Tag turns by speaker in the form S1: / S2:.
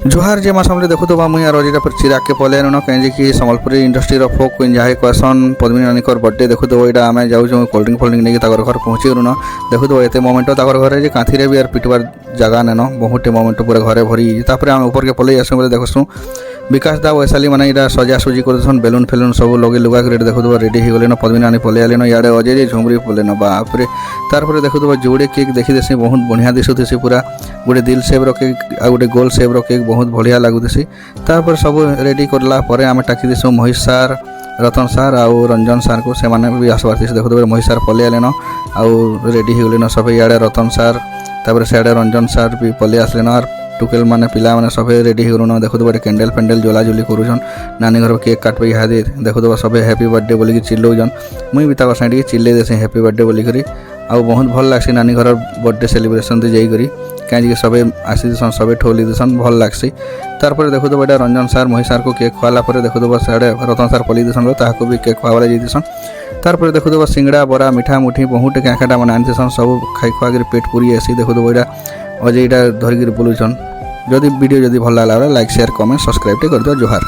S1: जोहार जे मास हमरे देखो तो मुई और अजिटा पर चिराग के पले न कहीं कि सम्बलपुरी इंडस्ट्री रो फोक क्वीन जहाँ कहसन पद्मिनी नानीकर बर्थडे देखो तो यहाँ आम जाऊँ कोल्ड ड्रिंक नहीं घर पहुँची न देखो तो ये मोमेंट घर कांथी भी यार पिटवार जगह नेन बहुत मोमेंट पूरा घरे भरी तापर आम ऊपर के पलि आसू देखसु विकास दा वैशाली मैंने यहाँ सजासुजी कर बेलून फेलून सब लगे लुगा कर देखो तो रेडी हो गले पद्मिनी नानी पलि आलेन इे अजय झुमरी पलैन बापरे तार देखो तो जोड़े केक देखी देसी बहुत बढ़िया दिशुसी पूरा गोटे दिल सेप केक आ गोटे गोल सेप केक बहुत बढ़िया लगुसी तापर सब रेडी करला आम टाकी देसु महेश सार रतन सार आउ रंजन सार को से भी आसबार थी देखो तो महेश सार पलि आलेन आउ रेडी हो गलेन सब इे रतन सार तापर सियाड़े रंजन सार भी पलि आसलेन आर टुकेल माने पिला माने सब रेडी हो गलन देखो तो कैंडल फैंडल जोलाजुली करूछन नानी घर केक काटबे इहादे देखो तो सब हैप्पी बर्थडे बोली चिल्लौजन मुई भी ताकर साइड चिल्ले देसी हैप्पी बर्थडे बोली करी आउ बहुत भल लागसी नानी घर बर्थडे सेलिब्रेशन दे जाई करी कहीं सब आसीसन सब ठोली देसन भल लागसी तार देखो तो बेटा रंजन सार महेश सार को केक खुआला देखो तो साढ़े रतन सार पलि देसन ताको भी केक खुआवाले जाइसन तार देखो तो सिंगड़ा बरा मिठा मुठी बहुत क्या मैंने आनतेसन सब खाई खुआ पेट पूरी आसी देखो तो यहाँ अजय धरिक बुलून जदि वीडियो जदि भल लगा लाइक शेयर कमेंट सब्सक्राइब कर दियो। जोहार।